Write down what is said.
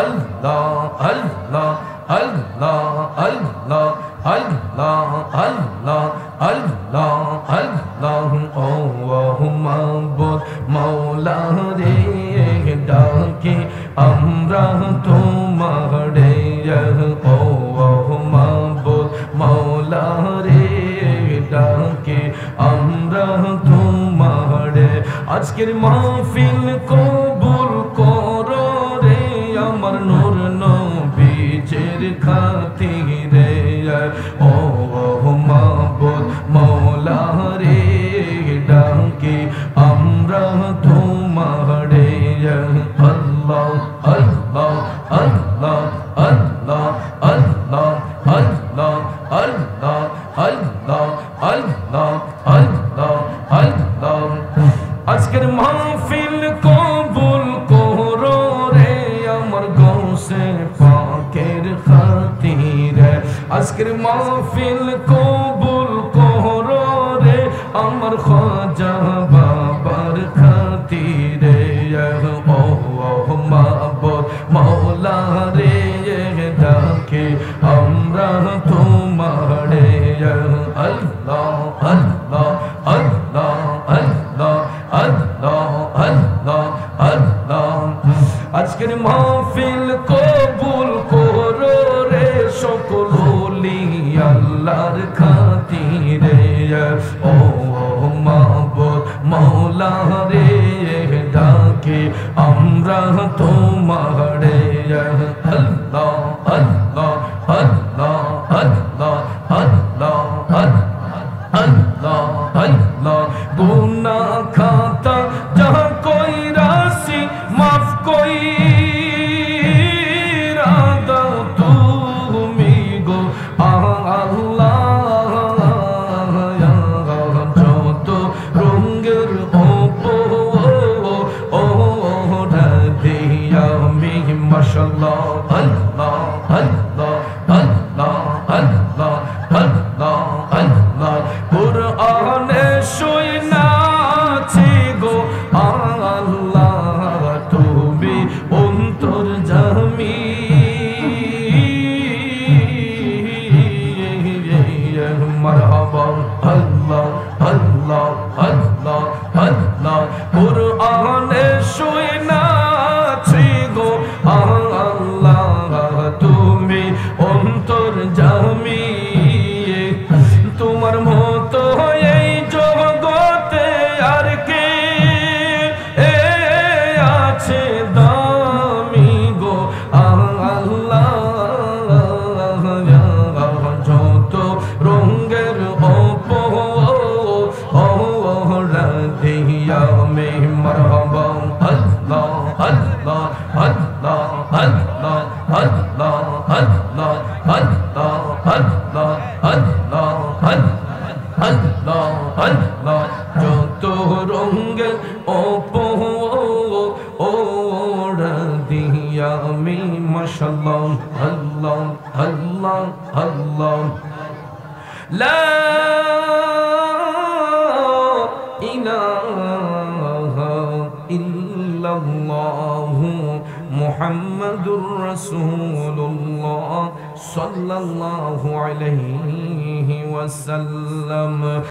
আল্লাহ আল্লাহ আল্লাহ আল্লাহ আল্লাহ আল্লাহ আল্লাহ আল্লাহ ও মাবুদ মাওলা রে ডাকি আমরা তোমারে ও মাবুদ মাওলা রে ডাকি আমরা তোমারে আজকের মাহফিল কবুল করো রে আমার নূর নবীর খাতিরে ও মাবুদ মাওলা রে ডাকি আমরা তোমারে আল্লাহ আল্লাহ আল্লাহ আল্লাহ আল্লাহ আল্লাহ আল্লাহ আল্লাহ আল্লাহ আল্লাহ আল্লাহ আজকের মাহফিল কবুল করো রে আমার গৌসে পাকের খাতিরে আজকের মাহফিল কবুল করো রে আমার খাজা বাবার খাতিরে ও মাবুদ মাওলা রে ডাকে আমরা তোমারে আল্লাহ আল্লাহ আল্লাহ আল্লাহ আল্লাহ আল্লাহ আল্লাহ আজকের মাহফিল কবুল করো রে সকল ওলি আল্লাহর খাতিরে ও মাবুদ মাওলা রে ডাকে আমরা তোমারে আল্লাহ আল্লাহ আল্লাহ আল্লাহ আল্লাহ আল্লাহ আল্লাহ গুনাহ খাতা যাহা কইরাছি মাফ কইরা দাও তুমি গো আল্লাহ যত রঙের ওরা দিয়া আমি মাশাআল্লাহ আল্লাহ আল্লাহ আল্লাহ আল্লাহ আল্লাহ আল্লাহ কুরআনে শুনাছি গো আল্লাহ তুমি অন্তর্যামী মারহাবা আল্লাহ আল্লাহ আল্লাহ আল্লাহ কুরআনে শুনাছি গো আল্লাহ তুমি অন্তর্যামী তোমার মতো এই জগতে আর কে আছে দামি গো আল্লাহ যত রঙের ওরা দিয়া মে মারহাবা আল্লাহ আল্লাহ আল্লাহ আল্লাহ আল্লাহ আল্লাহ আল্লাহ আল্লাহ আল্লাহ আল্লাহ আল্লাহ যত রঙের ওরা দিয়া আমি মাশাআল্লাহ আল্লাহ আল্লাহ আল্লাহ লা ইলাহা ইল্লাল্লাহু মুহাম্মাদুর রাসূলুল্লাহ সাল্লাল্লাহু আলাইহি ওয়াসাল্লাম